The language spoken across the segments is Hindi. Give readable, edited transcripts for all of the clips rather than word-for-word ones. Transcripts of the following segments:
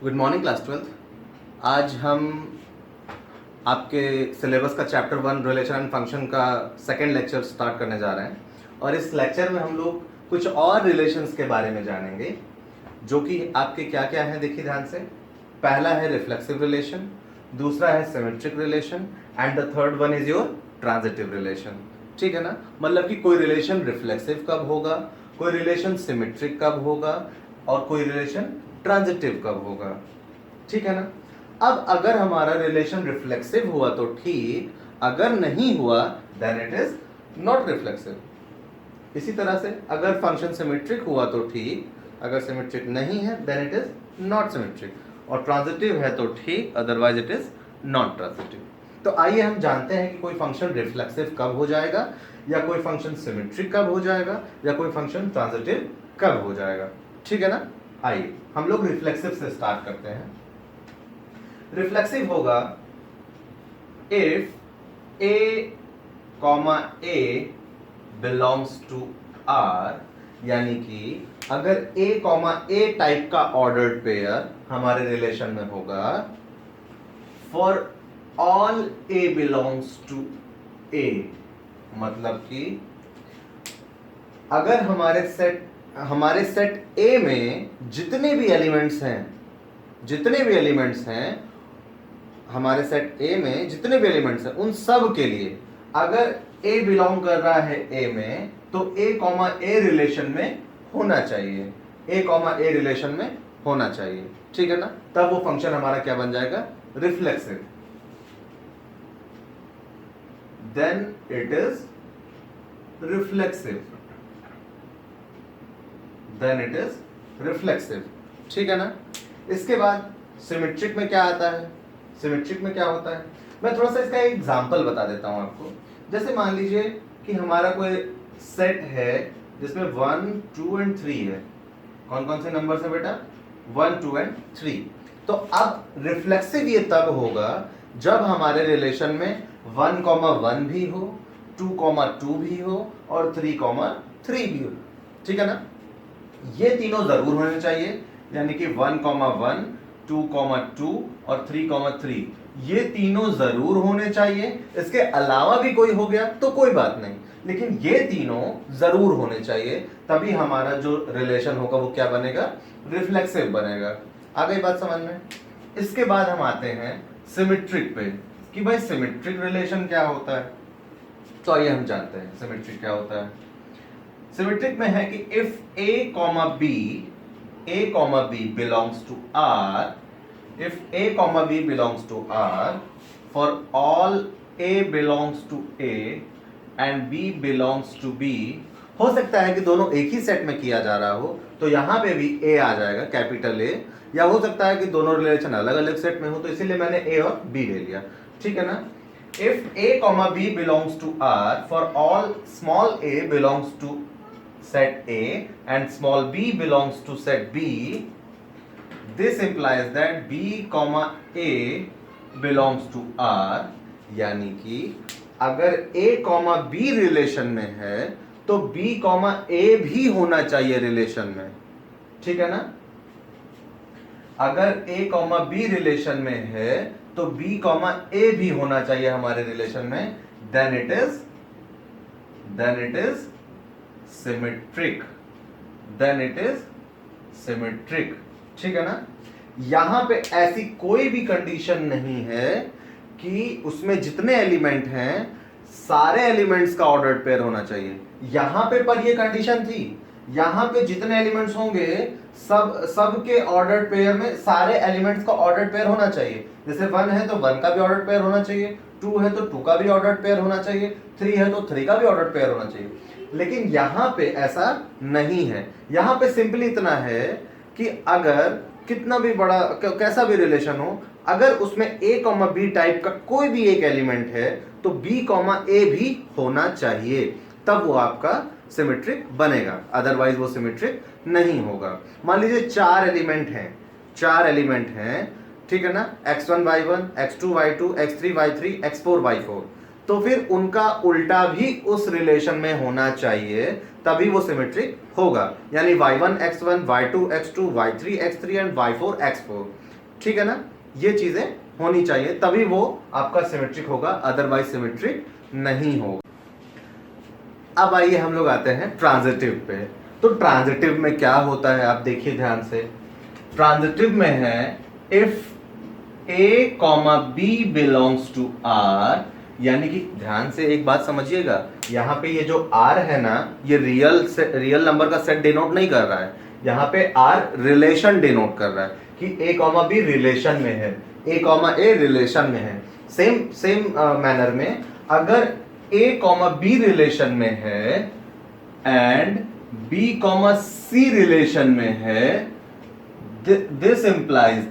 Good morning class 12th। आज हम आपके सिलेबस का चैप्टर 1 रिलेशन एंड फंक्शन का सेकेंड लेक्चर स्टार्ट करने जा रहे हैं और इस लेक्चर में हम लोग कुछ और रिलेशंस के बारे में जानेंगे जो कि आपके क्या क्या हैं। देखिए ध्यान से, पहला है रिफ्लेक्सिव रिलेशन, दूसरा है symmetric relation and the third one is your transitive relation. ठीक है ना, मतलब कि कोई रिलेशन रिफ्लेक्सिव कब होगा, कोई रिलेशन सिमेट्रिक कब होगा और कोई रिलेशन ट्रांजिटिव कब होगा। ठीक है ना। अब अगर हमारा रिलेशन रिफ्लेक्सिव हुआ तो ठीक, अगर नहीं हुआ then it is not reflexive. इसी तरह से अगर फंक्शन सिमेट्रिक हुआ तो ठीक, अगर सिमेट्रिक नहीं है then it is not symmetric, और ट्रांजिटिव है तो ठीक, otherwise it is not transitive. तो आइए हम जानते हैं कि कोई फंक्शन रिफ्लेक्सिव कब हो जाएगा, या कोई फंक्शन सिमेट्रिक कब हो जाएगा, या कोई फंक्शन ट्रांजिटिव कब हो जाएगा। ठीक है ना। आइए हम लोग रिफ्लेक्सिव से स्टार्ट करते हैं। रिफ्लेक्सिव होगा if a comma a belongs to R, यानी कि अगर ए कॉमा ए टाइप का ऑर्डर्ड पेयर हमारे रिलेशन में होगा for all a belongs to a, मतलब कि अगर हमारे सेट ए में जितने भी एलिमेंट्स हैं हमारे सेट ए में जितने भी एलिमेंट्स हैं उन सब के लिए अगर ए बिलोंग कर रहा है ए में, तो ए कॉमा ए रिलेशन में होना चाहिए, ए कॉमा ए रिलेशन में होना चाहिए। ठीक है ना, तब वो फंक्शन हमारा क्या बन जाएगा, reflexive. Then it is reflexive, then it is reflexive. ठीक है ना। इसके बाद सिमेट्रिक में क्या आता है, सिमेट्रिक में क्या होता है, मैं थोड़ा सा इसका एक एग्जांपल बता देता हूं आपको। जैसे मान लीजिए कि हमारा कोई सेट है जिसमें 1 2 एंड 3 है। कौन कौन से नंबर है बेटा, 1 2 एंड 3। तो अब रिफ्लेक्सिव ये तब होगा जब हमारे रिलेशन में 1,1 भी हो, 2,2 भी हो और 3,3 भी हो। ठीक है ना, ये तीनों जरूर होने चाहिए, यानी कि 1,1 2,2 और 3,3 ये तीनों जरूर होने चाहिए। इसके अलावा भी कोई हो गया तो कोई बात नहीं, लेकिन ये तीनों जरूर होने चाहिए, तभी हमारा जो रिलेशन होगा वो क्या बनेगा, रिफ्लेक्सिव बनेगा। आ गई बात समझ में। इसके बाद हम आते हैं सिमेट्रिक पे कि भाई सिमेट्रिक रिलेशन क्या होता है। तो आइए हम जानते हैं सिमेट्रिक क्या होता है। सिमेट्रिक में है कि if a comma b belongs to r, if a comma b belongs to R, for all a belongs to A and B belongs to B, हो सकता है कि दोनों एक ही सेट में किया जा रहा हो तो यहां पे भी A आ जाएगा, कैपिटल A, या हो सकता है कि दोनों रिलेशन अलग अलग सेट में हो, तो इसीलिए मैंने A और B ले लिया। ठीक है ना। if A comma B belongs to R, for all small a belongs to set A and small b belongs to set B, this implies that b comma a belongs to R, यानी कि अगर a comma b रिलेशन में है तो b comma a भी होना चाहिए रिलेशन में। ठीक है ना, अगर a comma b रिलेशन में है तो b comma a भी होना चाहिए हमारे रिलेशन में, then it is symmetric, then it is symmetric। ठीक है ना। यहां पे ऐसी कोई भी कंडीशन नहीं है कि उसमें जितने एलिमेंट हैं सारे एलिमेंट्स का ऑर्डर्ड पेयर होना चाहिए। यहां पे पर ये कंडीशन थी, यहां पे जितने एलिमेंट्स होंगे सब के ऑर्डर्ड पेयर में सारे एलिमेंट्स का ऑर्डर्ड पेयर होना चाहिए। जैसे 1 है तो 1 का भी ऑर्डर्ड पेयर होना चाहिए, 2 है तो 2 का भी ऑर्डर्ड पेयर होना चाहिए, 3 है तो 3 का भी ऑर्डर्ड पेयर होना चाहिए। लेकिन यहां पे ऐसा नहीं है। यहां पे सिंपली इतना है कि अगर कितना भी बड़ा कैसा भी रिलेशन हो, अगर उसमें a कॉमा बी टाइप का कोई भी एक एलिमेंट है तो b कॉमा a भी होना चाहिए, तब वो आपका सिमेट्रिक बनेगा, अदरवाइज वो सिमेट्रिक नहीं होगा। मान लीजिए 4 एलिमेंट हैं, ठीक है ना, x1 y1 x2 y2 x3 y3 x4 y4। तो फिर उनका उल्टा भी उस रिलेशन में होना चाहिए, तभी वो सिमेट्रिक होगा। यानी y1 x1, y2 x2, y3 x3 and y4 x4। ठीक है ना, ये चीजें होनी चाहिए तभी वो आपका सिमेट्रिक होगा, अदरवाइज सिमेट्रिक नहीं होगा। अब आइए हम लोग आते हैं ट्रांजिटिव पे। तो ट्रांजिटिव में क्या होता है आप देखिए ध्यान से। ट्रांजिटिव में है if a, b belongs to r, यानी कि ध्यान से एक बात समझिएगा, यहाँ पे ये जो r है ना, ये रियल नंबर का सेट डिनोट नहीं कर रहा है, यहाँ पे r रिलेशन डिनोट कर रहा है कि a, b रिलेशन में है, a, a रिलेशन में है। सेम मैनर में अगर a, b रिलेशन में है एंड b, c रिलेशन में है, this implies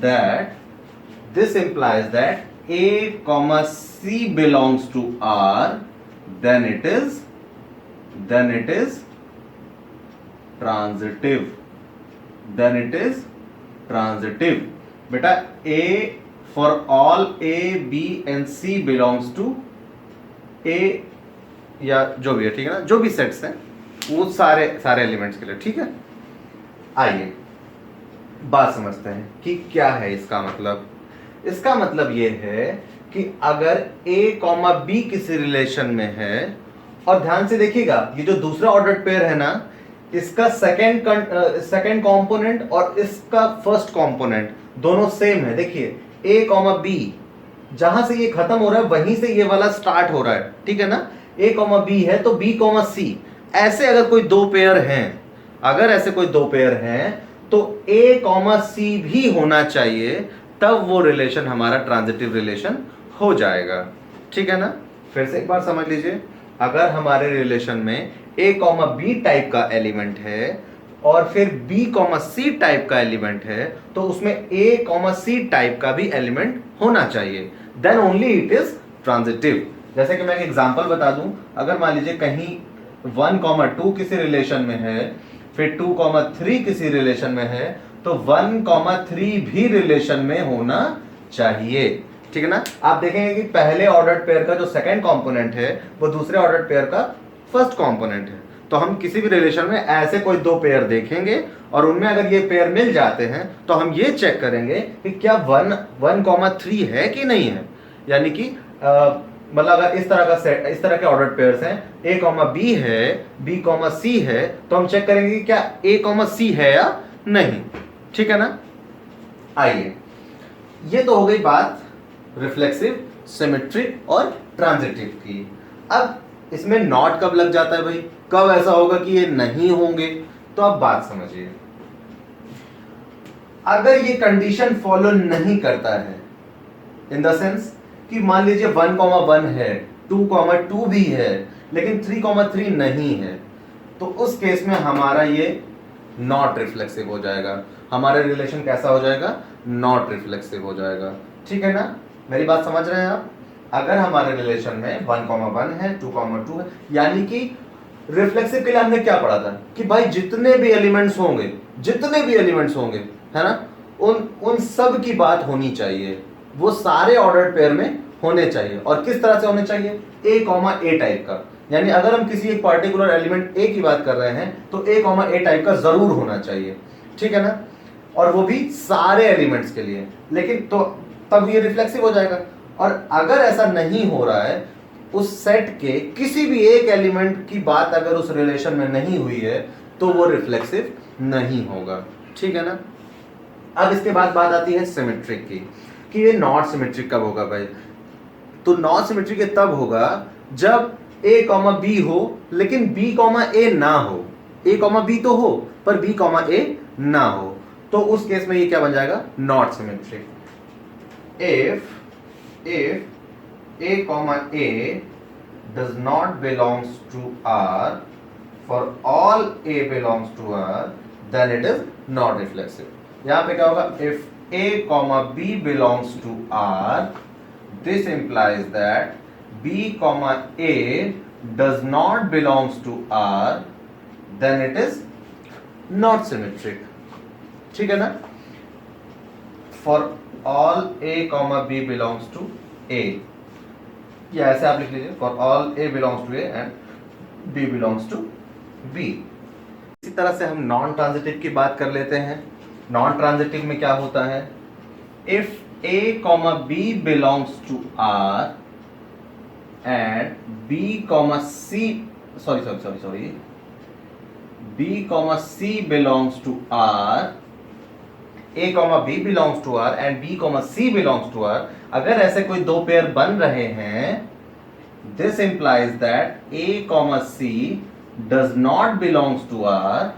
that a, c belongs to r, then it is transitive, बेटा a for all a, b and c belongs to a, या जो भी है, ठीक है ना, जो भी सेट्स हैं वो सारे एलिमेंट्स के लिए, ठीक है। आइए बात समझते हैं कि क्या है इसका मतलब। इसका मतलब ये है कि अगर a, b किसी रिलेशन में है, और ध्यान से देखिएगा ये जो दूसरा ऑर्डर्ड पेयर है ना, इसका सेकंड कंपोनेंट और इसका फर्स्ट कंपोनेंट दोनों सेम है। देखिए a, b, जहां से ये खत्म हो रहा है वहीं से ये वाला स्टार्ट हो रहा है, ठीक है ना। a, b है तो b, c, ऐसे अगर कोई दो पेयर हैं, तो a, c भी होना चाहिए, तब वो रिलेशन हमारा ट्रांजिटिव रिलेशन हो जाएगा, ठीक है ना। फिर से एक बार समझ लीजिए, अगर हमारे रिलेशन में a, b टाइप का एलिमेंट है और फिर b, c टाइप का एलिमेंट है, तो उसमें a, c टाइप का भी एलिमेंट होना चाहिए, then only it is transitive. जैसे कि मैं एक एग्जांपल बता दूं, अगर मान लीजिए कहीं 1, 2 किसी रिलेशन में है, फिर 2, 3 किसी रिलेशन में है, तो 1, 3 भी रिलेशन में होना चाहिए, ठीक है ना। आप देखेंगे कि पहले ऑर्डर्ड पेयर का जो सेकंड कंपोनेंट है वो दूसरे ऑर्डर्ड पेयर का फर्स्ट कंपोनेंट है। तो हम किसी भी रिलेशन में ऐसे कोई दो पेयर देखेंगे और उनमें अगर ये पेयर मिल जाते हैं तो हम ये चेक करेंगे कि क्या 1, 3 है कि नहीं है। यानी कि मतलब अगर इस तरह के ऑर्डर्ड पेयर्स हैं, a, b है, b, c है, तो हम चेक करेंगे कि क्या a, c है या नहीं, ठीक है ना। आइए, ये तो हो गई बात रिफ्लेक्सिव, सिमेट्रिक और ट्रांजिटिव की। अब इसमें नॉट कब लग जाता है भाई, कब ऐसा होगा कि ये नहीं होंगे, तो अब बात समझिए। अगर ये कंडीशन फॉलो नहीं करता है, इन द सेंस कि मान लीजिए 1, 1 है, 2, 2 भी है, लेकिन 3, 3 नहीं है, तो उस केस में हमारा ये नॉट रिफ्लेक्सिव हो जाएगा। हमारा रिलेशन कैसा हो जाएगा, नॉट रिफ्लेक्सिव हो जाएगा, ठीक है ना। मेरी बात समझ रहे हैं आप। अगर हमारे रिलेशन में 1, 1 है, 2, 2 है, यानी कि रिफ्लेक्सिव के लिए हमने क्या पढ़ा था कि भाई जितने भी एलिमेंट्स होंगे, है ना, उन सब की बात होनी चाहिए, वो सारे ऑर्डर्ड पेयर में होने चाहिए। और किस तरह से होने चाहिए, a, टाइप का। यानी अगर हम किसी एक पर्टिकुलर एलिमेंट a की बात कर रहे हैं तो a, टाइप का जरूर होना चाहिए, ठीक है ना, और वो भी सारे एलिमेंट्स के लिए। लेकिन तो तब ये रिफ्लेक्सिव हो जाएगा। और अगर ऐसा नहीं हो रहा है, उस सेट के किसी भी एक एलिमेंट की बात अगर उस रिलेशन में नहीं हुई है, तो वो रिफ्लेक्सिव नहीं होगा, ठीक है ना। अब इसके बाद बात आती है सिमेट्रिक की, कि ये नॉट सिमेट्रिक कब होगा भाई। तो नॉट सिमेट्रिक तब होगा जब a, b हो लेकिन b, a ना हो। a, b तो हो पर b, a ना हो, तो उस केस में ये क्या बन जाएगा, not symmetric. if a, a does not belongs to R, for all a belongs to R, then it is not reflexive. यहां पे क्या होगा, if a, b belongs to R, this implies that b, a does not belongs to R, then it is not symmetric, ठीक है ना। For all a, b belongs to A, या ऐसे आप लिख लीजिए for all a belongs to a and b belongs to b. इसी तरह से हम नॉन ट्रांजिटिव की बात कर लेते हैं। नॉन ट्रांजिटिव में क्या होता है, if a comma b belongs to r and b comma c sorry b comma c belongs to r, a comma b belongs to r and b comma c belongs to r, अगर ऐसे कोई दो पेयर बन रहे हैं, this implies that a comma c does not belongs to r,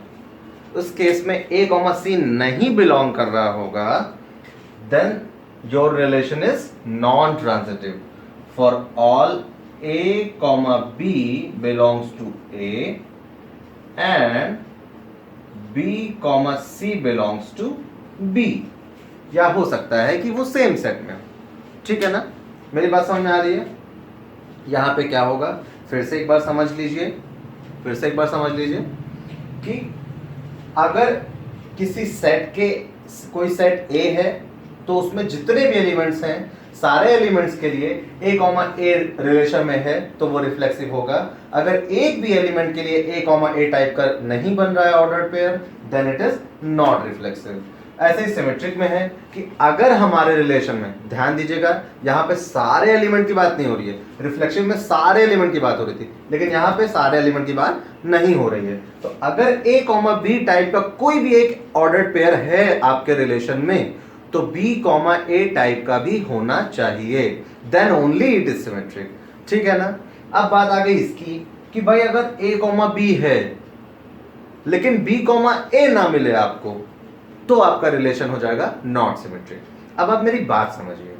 उस केस में ए कॉमा सी नहीं बिलोंग कर रहा होगा, then your relation is non transitive for all a comma b belongs to a and b comma c belongs to b, या हो सकता है कि वो सेम सेट में हो। ठीक है ना, मेरी बात समझ में आ रही है? यहां पे क्या होगा, फिर से एक बार समझ लीजिए कि अगर किसी सेट के कोई सेट ए है तो उसमें जितने भी एलिमेंट्स हैं, सारे एलिमेंट्स के लिए ए कॉमा ए रिलेशन में है तो वो रिफ्लेक्सिव होगा। अगर एक भी एलिमेंट के लिए ए कॉमा ए टाइप का नहीं बन रहा है ordered pair, then it is not reflexive. ऐसे ही सिमेट्रिक में है कि अगर हमारे रिलेशन में, ध्यान दीजिएगा यहां पे सारे एलिमेंट की बात नहीं हो रही है, रिफ्लेक्शन में सारे एलिमेंट की बात हो रही थी, लेकिन यहां पे सारे एलिमेंट की बात नहीं हो रही है। तो अगर ए कॉमा बी टाइप का कोई भी एक ऑर्डर्ड पेयर है आपके रिलेशन में, तो बी कॉमा ए टाइप का भी होना चाहिए, then only it is symmetric. ठीक है ना। अब बात आ गई इसकी कि भाई अगर ए कॉमा बी है लेकिन बी कॉमा ए ना मिले आपको, तो आपका रिलेशन हो जाएगा नॉट सिमेट्रिक। अब आप मेरी बात समझिए,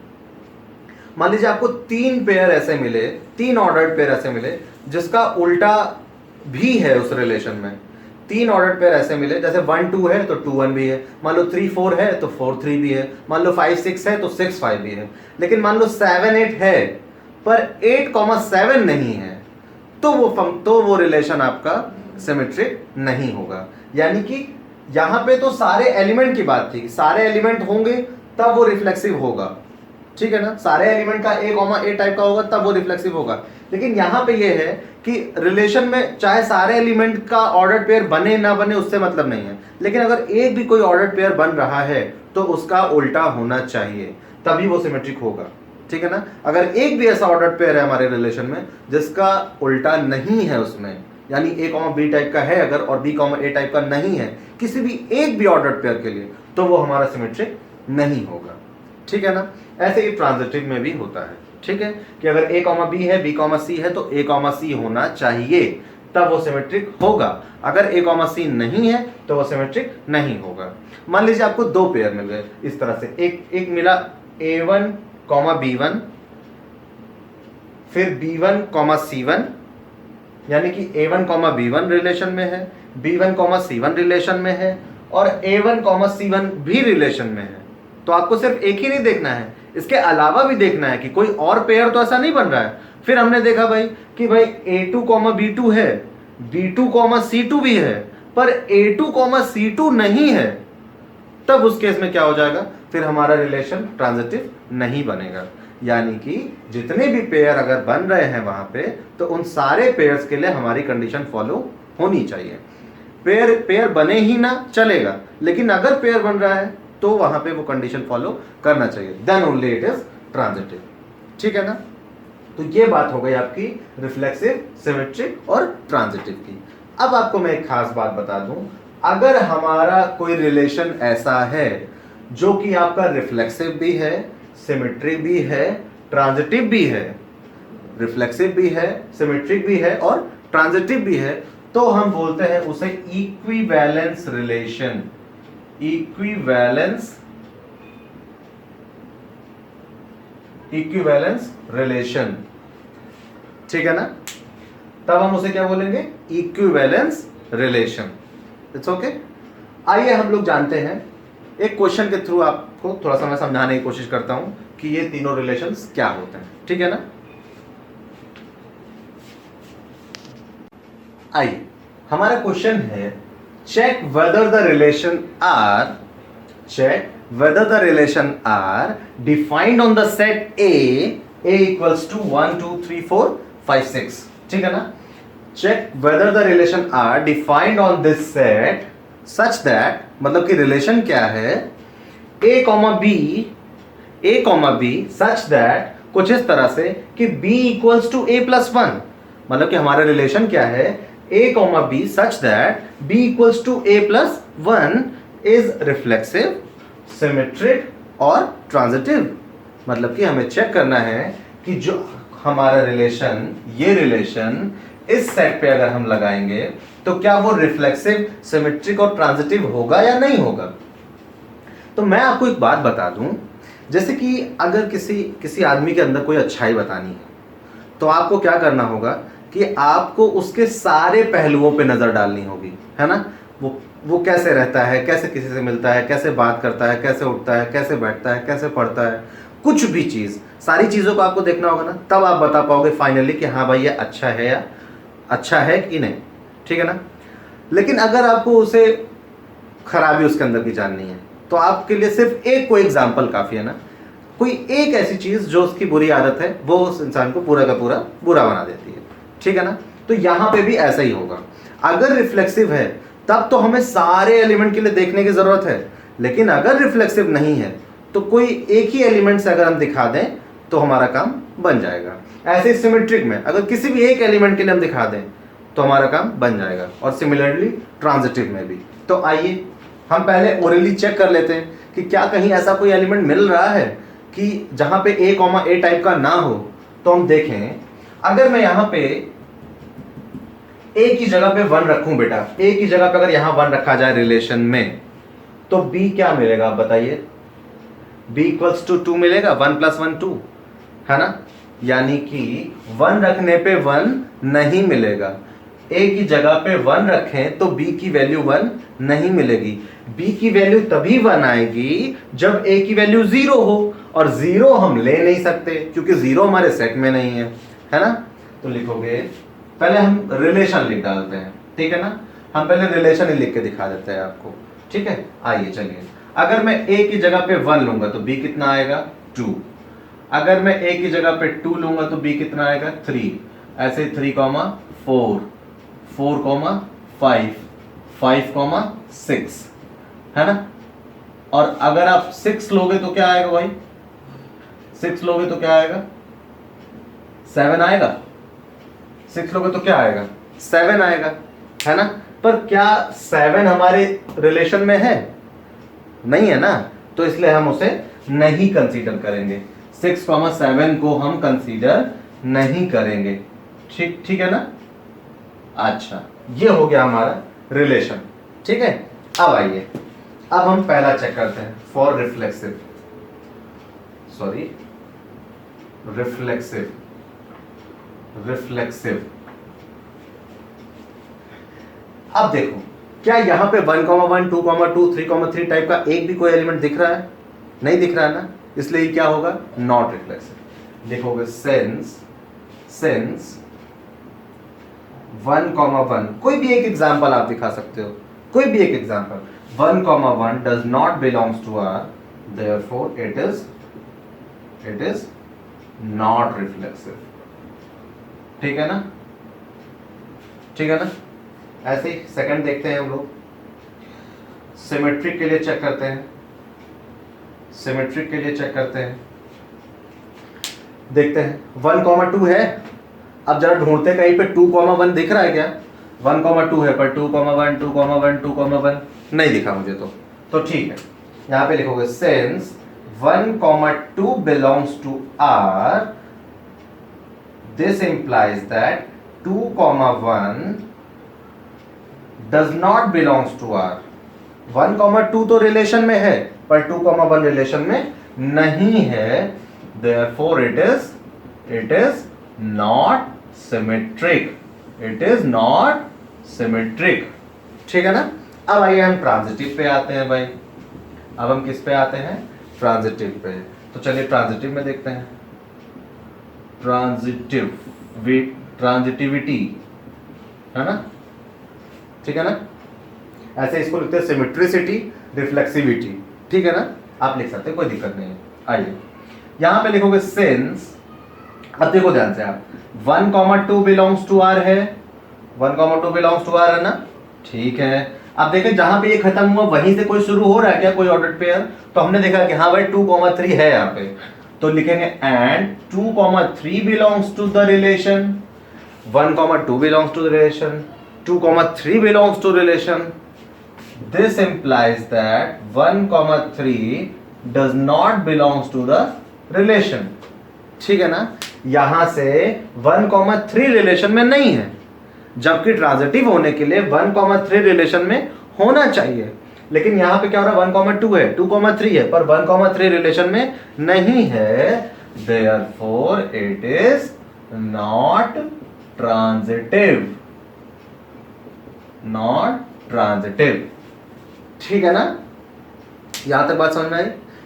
मान लीजिए आपको तीन पेयर ऐसे मिले, तीन ऑर्डर्ड पेयर ऐसे मिले जिसका उल्टा भी है उस रिलेशन में। तीन ऑर्डर्ड पेयर ऐसे मिले, जैसे 1 2 है तो 2 1 भी है, मान लो 3 4 है तो 4 3 भी है, मान लो 5 6 है तो 6 5 भी है, लेकिन मान लो 7 8 है पर 8,7 नहीं है, तो वो रिलेशन आपका सिमेट्रिक नहीं होगा। यानी कि यहां पे तो सारे एलिमेंट की बात थी, सारे एलिमेंट होंगे तब वो रिफ्लेक्सिव होगा। ठीक है ना, सारे एलिमेंट का ए कॉमा ए टाइप का होगा तब वो रिफ्लेक्सिव होगा। लेकिन यहां पे ये है कि रिलेशन में चाहे सारे एलिमेंट का ऑर्डर्ड पेयर बने ना बने उससे मतलब नहीं है, लेकिन अगर एक भी कोई ऑर्डर्ड पेयर बन रहा है तो उसका उल्टा होना चाहिए, तभी वो सिमेट्रिक होगा। ठीक है ना। अगर एक भी ऐसा ऑर्डर्ड पेयर है हमारे रिलेशन में जिसका उल्टा नहीं है उसमें, यानी ए कॉमा बी टाइप का है अगर और बी कॉमा ए टाइप का नहीं है किसी भी एक भी ऑर्डर्ड पेयर के लिए, तो वो हमारा सिमेट्रिक नहीं होगा। ठीक है ना। ऐसे ही ट्रांजिटिव में भी होता है। ठीक है, कि अगर ए कॉमा बी है, बी कॉमा सी है तो ए कॉमा सी होना चाहिए, तब वो सिमेट्रिक होगा। अगर ए कॉमा सी नहीं है तो वो सिमेट्रिक नहीं होगा। मान लीजिए आपको दो पेयर मिल गए इस तरह से, एक मिला A1 कॉमा B1, फिर B1 कॉमा C1, यानी कि A1 कॉमा B1 रिलेशन में है, B1 कॉमा C1 रिलेशन में है और A1 कॉमा C1 भी रिलेशन में है। तो आपको सिर्फ एक ही नहीं देखना है, इसके अलावा भी देखना है कि कोई और पेयर तो ऐसा नहीं बन रहा है। फिर हमने देखा भाई कि भाई A2 कॉमा B2 है, B2 कॉमा C2 भी है, पर A2 कॉमा C2 नहीं है, तब उस केस में क्या हो जाएगा, फिर हमारा रिलेशन ट्रांजिटिव नहीं बनेगा। यानी कि जितने भी पेयर अगर बन रहे हैं वहां पे, तो उन सारे पेयर्स के लिए हमारी कंडीशन फॉलो होनी चाहिए। पेयर बने ही ना चलेगा, लेकिन अगर पेयर बन रहा है तो वहां पे वो कंडीशन फॉलो करना चाहिए, then only it is transitive. ठीक है ना। तो ये बात हो गई आपकी रिफ्लेक्सिव, सिमेट्रिक और ट्रांजिटिव की। अब आपको मैं एक खास बात बता दूं, अगर हमारा कोई रिलेशन ऐसा है जो कि आपका रिफ्लेक्सिव भी है, सिमेट्रिक भी है, ट्रांजिटिव भी है, रिफ्लेक्सिव भी है, सिमेट्रिक भी है और ट्रांजिटिव भी है, तो हम बोलते हैं उसे इक्विवेलेंस रिलेशन। Equivalence relation. ठीक है ना। तब हम उसे क्या बोलेंगे, इक्विवेलेंस रिलेशन। It's okay. आइए हम लोग जानते हैं, एक क्वेश्चन के थ्रू आपको थोड़ा सा मैं समझाने की कोशिश करता हूं कि ये तीनों रिलेशंस क्या होते हैं। ठीक है ना। आइए, हमारा क्वेश्चन है, check whether the relation are defined on the set A A equals to 1 2 3 4 5 6, ठीक है ना। Check whether the relation R defined on this set such that, मतलब कि रिलेशन क्या है, a comma b such that, कुछ इस तरह से कि b equals to a plus 1, मतलब कि हमारा रिलेशन क्या है, a comma b such that b equals to a plus 1 is reflexive, symmetric और ट्रांजिटिव। मतलब कि हमें चेक करना है कि जो हमारा रिलेशन, ये रिलेशन इस सेट पे अगर हम लगाएंगे तो क्या वो रिफ्लेक्सिव, सिमेट्रिक और ट्रांजिटिव होगा या नहीं होगा। तो मैं आपको एक बात बता दूं, जैसे कि अगर किसी आदमी के अंदर कोई अच्छाई बतानी है तो आपको क्या करना होगा कि आपको उसके सारे पहलुओं पे नजर डालनी होगी, है ना। वो कैसे रहता है, कैसे किसी से मिलता है, कैसे बात करता है, कैसे उठता है, कैसे बैठता है, कैसे पढ़ता है, कुछ भी चीज़, सारी चीज़ों को आपको देखना होगा ना, तब आप बता पाओगे फाइनली कि हाँ भाई ये अच्छा है या अच्छा है कि नहीं, ठीक है ना। लेकिन अगर आपको उसे खराबी उसके अंदर की जाननी है तो आपके लिए सिर्फ एक कोई एग्जाम्पल काफ़ी है ना, कोई एक ऐसी चीज़ जो उसकी बुरी आदत है वो उस इंसान को पूरा का पूरा बुरा बना देती है, ठीक है ना। तो यहाँ पे भी ऐसा ही होगा, अगर रिफ्लेक्सिव है तब तो हमें सारे एलिमेंट के लिए देखने की जरूरत है, लेकिन अगर रिफ्लेक्सिव नहीं है तो कोई एक ही एलिमेंट से अगर हम दिखा दें तो हमारा काम बन जाएगा। ऐसे सिमेट्रिक में अगर किसी भी एक एलिमेंट के लिए हम दिखा दें तो हमारा काम बन जाएगा, और सिमिलरली ट्रांजिटिव में भी। तो आइए हम पहले ओरली चेक कर लेते हैं कि क्या कहीं ऐसा कोई एलिमेंट मिल रहा है कि जहां पे a कॉमा a टाइप का ना हो। तो हम देखें, अगर मैं यहां पे a की जगह पे 1 रखूं बेटा, a की जगह पे अगर यहां 1 रखा जाए रिलेशन में, तो b क्या मिलेगा आप बताइए, b इक्वल्स टू 2 मिलेगा, 1 प्लस 1 2, है ना। यानी कि 1 रखने पे 1 नहीं मिलेगा, a की जगह पे 1 रखें तो b की वैल्यू 1 नहीं मिलेगी, b की वैल्यू तभी 1 आएगी जब a की वैल्यू 0 हो, और 0 हम ले नहीं सकते क्योंकि 0 हमारे सेट में नहीं है ना। तो लिखोगे, पहले हम रिलेशन लिख डालते हैं, ठीक है ना। हम पहले रिलेशन ही लिख के दिखा देते हैं आपको, ठीक है। आइए चलिए, अगर मैं a की जगह पे 1 लूंगा तो b कितना आएगा 2, अगर मैं a की जगह पे 2 लूंगा तो b कितना आएगा 3, ऐसे 3 4 4 5 5 6, है ना। और अगर आप 6 लोगे तो क्या आएगा भाई, 6 लोगे तो क्या आएगा 7 आएगा, 6 लोगे तो क्या आएगा 7 आएगा, है ना। पर क्या 7 हमारे रिलेशन में है, नहीं है ना, तो इसलिए हम उसे नहीं कंसीडर करेंगे, 6 7 को हम कंसीडर नहीं करेंगे, ठीक है ना। अच्छा, ये हो गया हमारा रिलेशन, ठीक है। अब आइए, अब हम पहला चेक करते हैं फॉर रिफ्लेक्सिव, रिफ्लेक्सिव। अब देखो, क्या यहां पे 1 1 2 2 3 3 टाइप का एक भी कोई एलिमेंट दिख रहा है, नहीं दिख रहा है ना, इसलिए क्या होगा नॉट रिफ्लेक्सिव। देखोगे सिंस 1 1, कोई भी एक एग्जांपल आप दिखा सकते हो, कोई भी एक example, 1 1 does not belongs to r, therefore it is not reflexive, ठीक है ना, ठीक है ना। ऐसे ही सेकंड देखते हैं हम लोग, सिमेट्रिक के लिए चेक करते हैं, सिमेट्रिक के लिए चेक करते हैं, देखते हैं 1 2 है। अब जरा ढूंढते कहीं पे 2 1 दिख रहा है क्या, 1 2 है पर 2 1 2 1 2 1 नहीं दिखा मुझे, तो ठीक है। यहां पे लिखोगे since 1 2 belongs to R, this implies that 2 1 does not belongs to R। 1 2 तो रिलेशन में है पर 2 1 रिलेशन में नहीं है, therefore it is not symmetric, it is not symmetric, ठीक है ना। अब आइए हम ट्रांजिटिव पे आते हैं भाई, अब हम किस पे आते हैं, ट्रांजिटिव पे। तो चलिए ट्रांजिटिव में देखते हैं, ट्रांजिटिविटी, है ना, ठीक है ना। ऐसे इसको लिखते हैं सिमेट्रिसिटी, रिफ्लेक्सिविटी, ठीक है ना, आप लिख सकते हैं, कोई दिक्कत नहीं है। आइए यहां पे लिखोगे सिंस अब देखो ध्यान से आप, 1,2 बिलोंग्स टू आर है, 1,2 बिलोंग्स टू आर है ना, ठीक है। अब देखें जहां पे ये खत्म हुआ वहीं से कोई शुरू हो रहा है क्या, कोई ऑर्डर्ड पेयर? तो हमने देखा कि हाँ भाई 2,3 है यहाँ पे, तो लिखेंगे and 2,3 belongs to the relation, 1,2 belongs to the relation, 2,3 belongs to relation. This implies that 1,3 does not belongs to the relation, ठीक है ना। यहां से 1,3 रिलेशन में नहीं है, जबकि ट्रांजिटिव होने के लिए 1,3 रिलेशन में होना चाहिए, लेकिन यहां पे क्या हो रहा है, 1,2 है, 2,3 है, पर 1,3 रिलेशन में नहीं है, therefore it is not transitive, not transitive, ठीक है ना। यहां तक बात समझ में आई।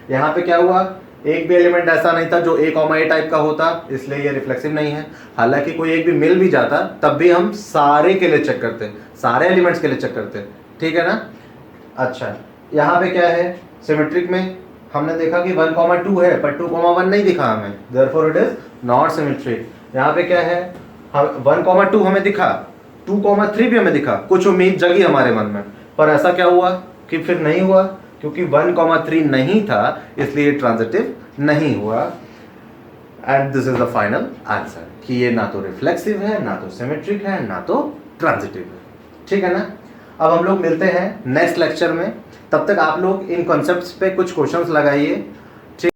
यहां पे क्या हुआ, एक भी एलिमेंट ऐसा नहीं था जो A, A टाइप का होता, इसलिए ये रिफ्लेक्सिव नहीं है। हालांकि कोई एक भी मिल भी जाता तब भी हम सारे के लिए चेक करते, सारे एलिमेंट्स के लिए चेक करते, ठीक है ना। अच्छा, यहां पे क्या है, सिमेट्रिक में हमने देखा कि 1,2 है पर 2,1 नहीं दिखा हमें, therefore it is not symmetric. यहां पे क्या है, 1,2 हमें दिखा, 2,3 भी हमें दिखा, कुछ उम्मीद जगी हमारे मन में, पर ऐसा क्या हुआ कि फिर नहीं हुआ, क्योंकि 1,3 नहीं था, इसलिए ट्रांजिटिव नहीं हुआ। And this is the final answer कि ये ना तो रिफ्लेक्सिव है, ना तो सिमेट्रिक है, ना तो ट्रांजिटिव है, ठीक है ना। अब हम लोग मिलते हैं नेक्स्ट लेक्चर में, तब तक आप लोग इन कॉन्सेप्ट्स पे कुछ क्वेश्चंस लगाइए